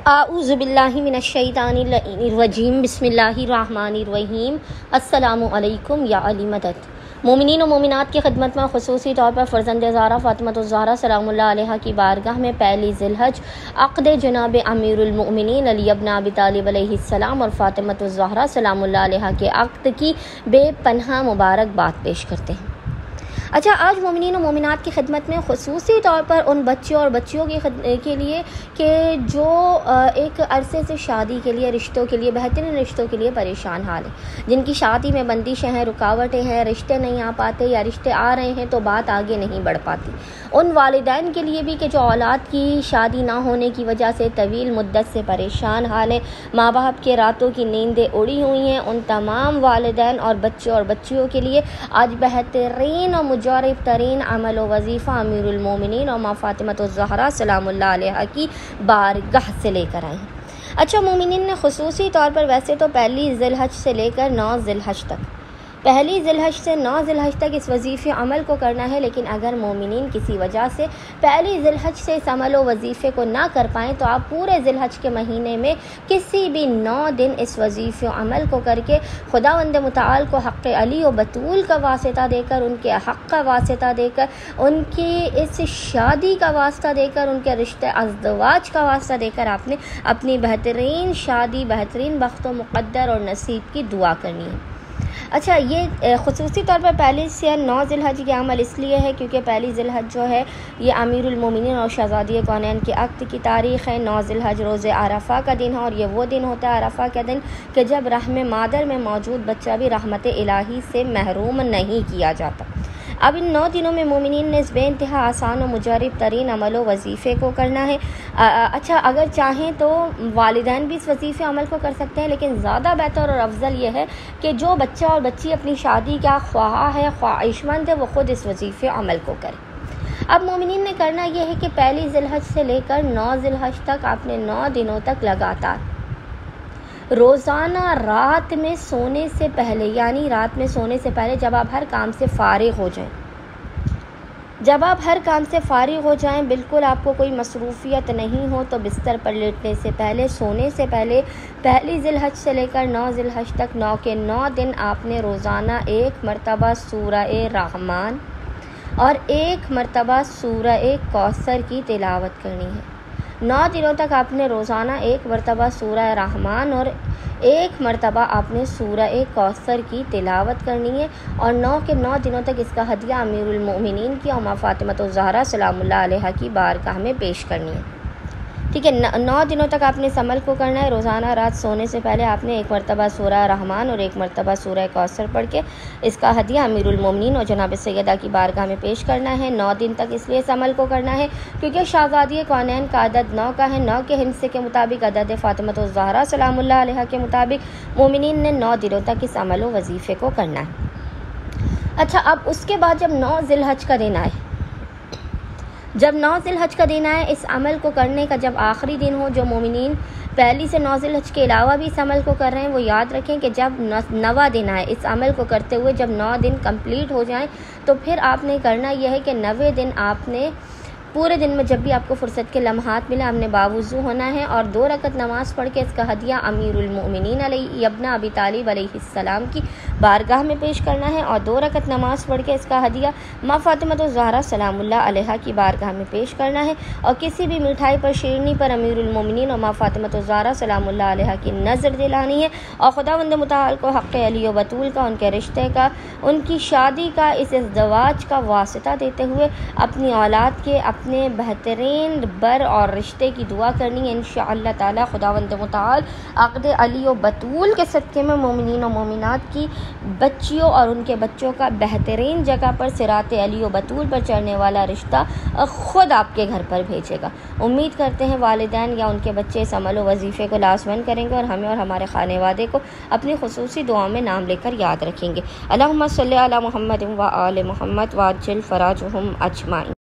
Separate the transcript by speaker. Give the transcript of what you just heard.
Speaker 1: आऊज़ु बिल्लाहि मिनश्शैतानिर्रजीम बिस्मिल्लाहिर्रहमानिर्रहीम। अस्सलामु अलैकुम या अली मदद। मोमिनीन और मोमिनात की खिदमत में ख़ुसूसी तौर पर फ़र्ज़ंद ज़हरा फ़ातिमतुज़्ज़हरा सलामुल्लाह अलैहा की बारगाह में पहली ज़िलहज अक़्द जनाब अमीरुल मोमिनीन अली इब्न अबी तालिब अलैहिस्सलाम और फ़ातिमतुज़्ज़हरा सलामुल्लाह अलैहा के अक़्द की बेपनाह मुबारकबाद पेश करते हैं। अच्छा, आज मोमिनीन और मोमिनात की खिदमत में ख़ुसूसी तौर पर उन बच्चों और बच्चियों के लिए कि जो एक अरसे से शादी के लिए, रिश्तों के लिए, बेहतरीन रिश्तों के लिए परेशान हाल है, जिनकी शादी में बंदिशें हैं, रुकावटें हैं, रिश्ते नहीं आ पाते या रिश्ते आ रहे हैं तो बात आगे नहीं बढ़ पाती। उन वालिदैन के लिए भी कि जो औलाद की शादी ना होने की वजह से तवील मुद्दत से परेशान हाल है, माँ बाप के रातों की नींदें उड़ी हुई हैं, उन तमाम वालिदैन और बच्चों और बच्चियों के लिए आज बेहतरीन और मुजरब तरीन अमल व वजीफ़ा अमीरुल मोमिनीन और माँ फ़ातिमतुज़्ज़हरा सलामुल्लाह अलैहा की बारगाह से लेकर आए हैं। अच्छा, मोमिनीन ने ख़ुसूसी तौर पर वैसे तो पहली ज़िलहज से लेकर 9 ज़िलहज तक, पहली ज़िलहज से 9 ज़िलहज तक इस वजीफ़े अमल को करना है, लेकिन अगर मोमिनीन किसी वजह से पहली ज़िलहज से इस अमल व वजीफ़े को ना कर पाएँ तो आप पूरे ज़िलहज के महीने में किसी भी 9 दिन इस वजीफ़े अमल को करके खुदावंद मुताल को हक़ अली व बतूल का वास्ता देकर, उनके हक़ का वास्ता देकर, उनकी इस शादी का वास्ता देकर, उनके रिश्ते अज़दवाज का वास्ता देकर आपने अपनी बेहतरीन शादी, बेहतरीन बख्त व मुक़द्दर और नसीब की दुआ करनी है। अच्छा, ये ख़ुसूसी तौर पर पहली से 9 ज़िलहज के अमल इसलिए है क्योंकि पहली ज़िलहज जो है ये अमीरुल मोमिनीन और शहज़ादी कौनैन के अक़्द की तारीख़ है। 9 ज़िलहज रोज़े अरफ़ा का दिन है और ये वो दिन होता है, अरफ़ा का दिन, कि जब रहम मादर में मौजूद बच्चा भी रहमत इलाही से महरूम नहीं किया जाता। अब इन 9 दिनों में मोमिनीन ने इस बेइंतहा आसान और मुजरब तरीन अमल व वजीफ़े को करना है। अच्छा, अगर चाहें तो वालिदैन भी इस वजीफ़े अमल को कर सकते हैं, लेकिन ज़्यादा बेहतर और अफजल ये है कि जो बच्चा और बच्ची अपनी शादी का ख्वाह है, ख्वाहिशमंद है, वो ख़ुद इस वजीफ़े अमल को करें। अब मोमिनीन ने करना यह है कि पहली ज़िलहज से लेकर 9 ज़िलहज तक आपने 9 दिनों तक लगातार रोज़ाना रात में सोने से पहले, यानी रात में सोने से पहले जब आप हर काम से फ़ारिग हो जाएं, जब आप हर काम से फ़ारिग हो जाएं, बिल्कुल आपको कोई मसरूफ़ियत नहीं हो, तो बिस्तर पर लेटने से पहले, सोने से पहले पहली ज़िलहज से लेकर 9 ज़िलहज तक 9 के 9 दिन आपने रोज़ाना 1 मरतबा सूरह रहमान और 1 मरतबा सूरह कौसर की तिलावत करनी है। 9 दिनों तक आपने रोज़ाना 1 मरतबा सूरह रहमान और 1 मरतबा आपने सूरह कौसर की तिलावत करनी है और 9 के 9 दिनों तक इसका हदिया अमीरुल मोमिनीन की और माँ फ़ातिमतुज़्ज़हरा सलामुल्लाह अलैहा की बारगाह में पेश करनी है। ठीक है, 9 दिनों तक आपने इस अमल को करना है। रोज़ाना रात सोने से पहले आपने 1 मरतबा सूरह रहमान और 1 मरतबा सूरह कौसर पढ़ के इसका हदिया अमीरुल मोमिनीन और जनाब सैयदा की बारगाह में पेश करना है। 9 दिन तक इसलिए इस अमल को करना है क्योंकि शहज़ादी कौनैन का अदद 9 का है। 9 के हिस्से के मुताबिक अदद फ़ातिमतुज़्ज़हरा सलामुल्लाह अलैहा के मुताबिक मोमिनीन ने 9 दिनों तक इस अमल व वजीफ़े को करना है। अच्छा, अब उसके बाद जब 9 ज़िलहज का दिन आए, जब 9 ज़िलहज का दिन आए, इस अमल को करने का जब आखिरी दिन हो, जो मोमिनीन पहली से 9 ज़िलहज के अलावा भी इस अमल को कर रहे हैं, वो याद रखें कि जब 9वां दिन आए, इस अमल को करते हुए जब 9 दिन कंप्लीट हो जाएं, तो फिर आपने करना यह है कि 9वें दिन आपने पूरे दिन में जब भी आपको फ़ुर्सत के लम्हात मिले, आपने बावुज़ू होना है और 2 रकत नमाज़ पढ़ के इसका हदिया अमीरुल मोमिनीन अली इब्न अबी तालिब अलैहिस्सलाम की बारगाह में पेश करना है और 2 रकत नमाज़ पढ़ के इसका हदिया माँ फ़ातिमतुज़्ज़हरा सलामुल्लाह अलैहा की बारगाह में पेश करना है और किसी भी मिठाई पर, शीरनी पर अमीरुल मोमिनीन और माँ फ़ातिमतुज़्ज़हरा सलामुल्लाह अलैहा की नज़र दिलानी है और खुदावंद मुताल को हक़ अली व बतूल का, उनके रिश्ते का, उनकी शादी का, इस इज़्दवाज का वास्ता देते हुए अपनी औलाद के, अपने बेहतरीन बर और रिश्ते की दुआ करनी है। इंशाअल्लाह ताला खुदावंद मुताल अक़्द अली व बतूल के सदक़े में मोमिनीन और मोमिनात की बच्चियों और उनके बच्चों का बेहतरीन जगह पर सिरात अली व बतूल पर चढ़ने वाला रिश्ता ख़ुद आपके घर पर भेजेगा। उम्मीद करते हैं वालिदैन या उनके बच्चे इस अमल व वजीफ़े को लाज़िमन करेंगे और हमें और हमारे खानेवादे को अपनी ख़ुसूसी दुआओं में नाम लेकर याद रखेंगे। अल्लाहुम्मा सल्ली अला मुहम्मद व आले मुहम्मद व अज्जिल फ़राजहुम अजमाइन।